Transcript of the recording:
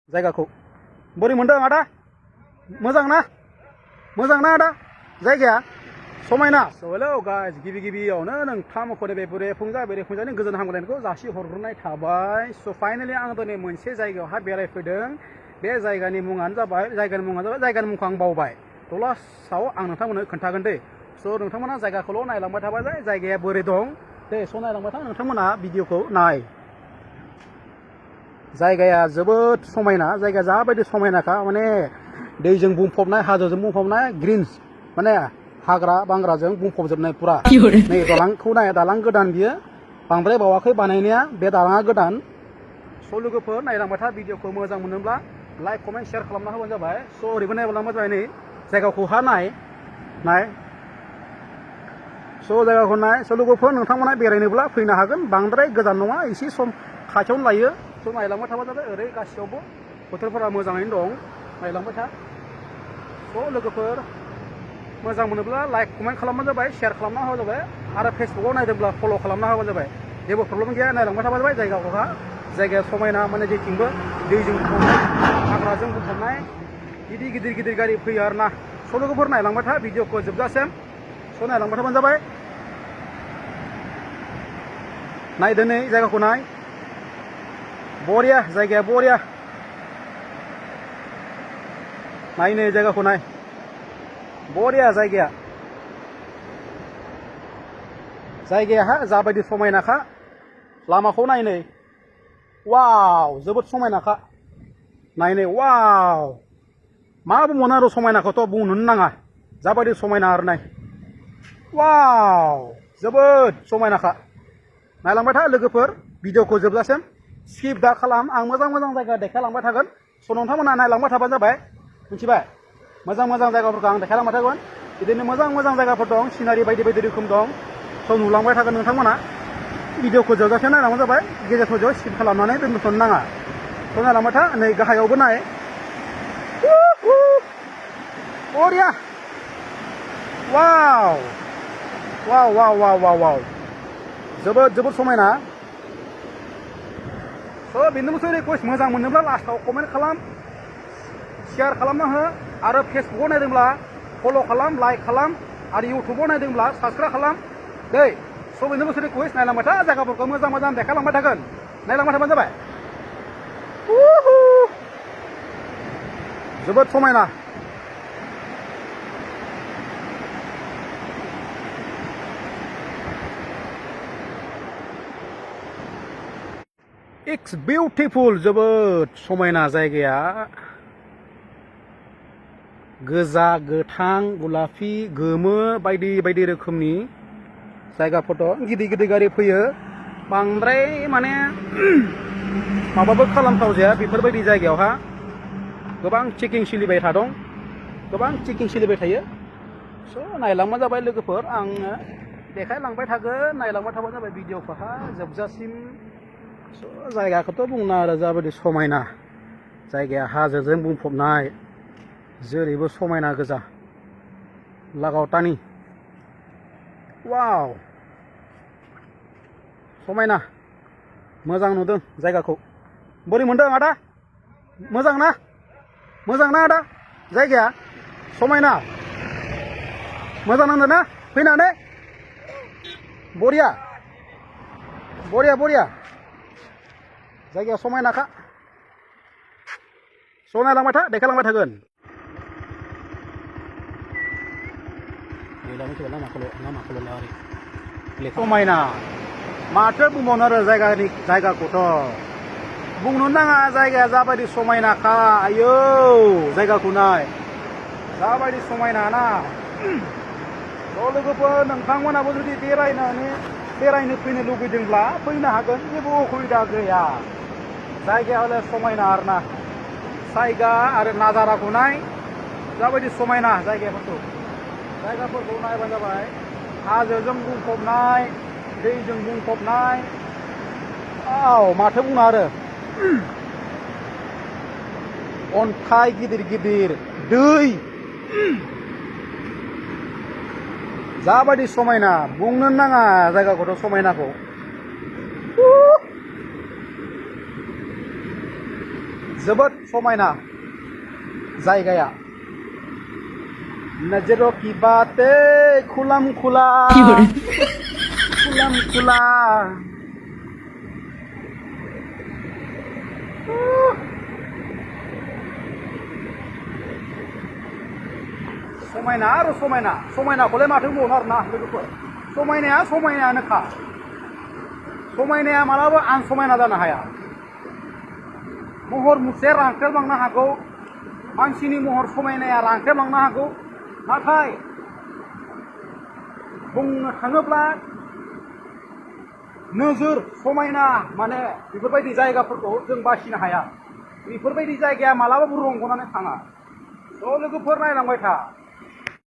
जायगाखौ बोरै मोनदों आदा मोजां ना आदा जायगाया समायना हेलौ गाइस गिबियावनो नोंथांमोनखौ बे रेफुंजानि गोजोन हामलायनायखौ जासि हरग्रोनाय थाबाय स' फाइनालि आं दिनै मोनसे जायगायावहाय बेरायफैदों बे जायगानि मुङानो जाबाय जायगानि मुंखौ आं बावबाय थ' लास्टआव आं नोंथांमोननो खोन्थागोन दे स' नोंथांमोना जायगाखौल' नायलांबाय थाबाय जायगाया बोरै दं दे स' नायलांबाय था नोंथांमोना भिडिअखौ नाय जायगाया जोबोद समायना जायगाया जाबायदि समायनाखा माने दैजों बुंफबनाय हाजोजों बुंफबनाय ग्रिन्स माने हाग्रा बांग्राजों बुंफबजोबनाय पुरा नै दालांखौ नाय दालां गोदान बियो बांद्राय बावाखै बानायनाया बे दालाङा गोदान स' लोगोफोर नायलांबाय था भिडिअखौ मोजां मोनोब्ला लाइक कमेन्ट शेयार खालामना होबानो जाबाय स' ओरैबो नायलांबाय जाबाय नै जायगाखौहा नाय स' जायगाखौ नाय स' लोगोफोर नोंथांमोना बेरायनोब्ला फैनो हागोन बांद्राय गोजान नङा एसे सम खाथियावनो लायो स' नायलांबाय थाबा जाबाय ओरै गासैयावबो बोथोरफोरा मोजाङैनो दं नायलांबाय था स' लोगोफोर मोजां मोनोब्ला लाइक कमेन्ट खालामबानो जाबाय शेयार खालामना होबानो जाबाय आरो फेसबुकआव नायदोंब्ला फल' खालामना होबानो जाबाय जेबो प्रब्लेम गैया नायलांबाय थाबा जाबाय जायगाया समायना माने जेथिंबो दैजों बुंफबनाय हाग्राजों बुंफबनाय गिदिर गारि फैयो आरो ना स' लोगोफोर नायलांबाय था भिडिअखौ जोबजासिम स' नायलांबाय थाबानो जाबाय नायदो नै जायगाखौ नाय बरिया जायगाया बरिया नाय नै जायगाखौ नाय बरिया जायगाया जाबायदि समायनाखा लामाखौ नाय नै वाव जोबोद समायनाखा नाय नै वाव मा बुंबावनो आरो समायनाखौथ' बुंनोनो नाङा जाबायदि समायना आरो नाय वाव जोबोद समायनाखा नायलांबाय था लोगोफोर भिडिअखौ जोबजासिम स्किप दा खालाम आं मोजां जायगा देखायलांबाय थागोन स' नोंथांमोना नायलांबाय थाबानो जाबाय मिथिबाय मोजां जायगाफोरखौ आं देखायलांबाय थागोन बिदिनो मोजां जायगाफोर दं सिनारि बायदि रोखोम दं स' नुलांबाय थागोन नोंथांमोना भिडिअखौ जोबजासिम नायलांबानो जाबाय गेजेर ससेयाव स्किप खालामनानै दोनथ'नो नाङा स' नायलांबाय था नै गाहायावबो नाय बरिया वाव जोबोद समायना स' बेनोसै रिकुवेस्ट मोजां मोनोब्ला लास्टआव कमेन्ट खालाम शेयार खालामना हो आरो फेसबुकआव नायदोंब्ला फल' खालाम लाइक खालाम आरो इउटुबाव नायदोंब्ला साबस्क्राइब खालाम दै स' बेनोसै रिकुवेस्ट नायलांबाय था जायगाफोरखौ मोजां देखायलांबाय थागोन नायलांबाय थाबानो जाबाय जोबोद समायना इट्स बिउटिफुल जोबोद समायना जायगाया गोजा गोथां गुलाफि गोमो बायदि रोखोमनि जायगाफोर दं गिदिर गारि फैयो बांद्राय माने माबाबो खालामथाव जाया बेफोरबायदि जायगायावहा गोबां चेकिं सोलिबाय थायो स' नायलांबानो जाबाय लोगोफोर आङो देखायलांबाय थागोन नायलांबाय थाबानो जाबाय भिडिअखौहा जोबजासिम स' जायगाखौथ' बुंना आरो जाबायदि समायना जायगाया हाजोजों बुंफबनाय जेरैबो समायना गोजा लागावटानि वाव समायना मोजां नुदों जायगाखौ बोरै मोनदों आदा मोजां ना आदा जायगाया समायना मोजां नांदों ना फैनानै बरिया जायगाया समायनाखा स' नायलांबाय था देखायलांबाय थागोन समायना माथो बुंबावनो आरो जायगाखौथ' बुंनो नाङा जायगाया जाबायदि समायनाखा आयौ जायगाखौ नाय जाबायदि समायना ना थ' लोगोफोर नोंथांमोनाबो जुदि बेरायनो फैनो लुबैदोंब्ला फैनो हागोन जेबो उसुबिदा गैया जायगाया हले समायना आरो ना जायगा आरो नाजाराखौ नाय जाबायदि समायना जायगाफोरखौ नायबानो जाबाय हाजोजों बुंफबनाय दैजों बुंफबनाय माथो बुंनो आरो अन्थाइ गिदिर दै जाबायदि समायना बुंनो नाङा जायगाखौथ' समायनाखौ जोबोद समायना जायगाया नजरों की बातें खुलम खुला खुलम खुला समायना आरो समायना समायनाखौलाय माथो बुंबावनो आरोना लोगोफोर समायनाया समायनायानोखा समायनाया मालाबा आं समायना जानो हाया महर मुस्रिया रानख्रेबलांनो हागौ मानसिनि महर समायनाया रानख्रेबलांनो हागौ नाथाय बुंनो थाङोब्ला नोजोर समायना माने बेफोरबायदि जायगाफोरखौ जों बासिनो हाया बेफोरबायदि जायगाया मालाबाबो रंग'नानै थाङा थ' लोगोफोर नायलांबाय था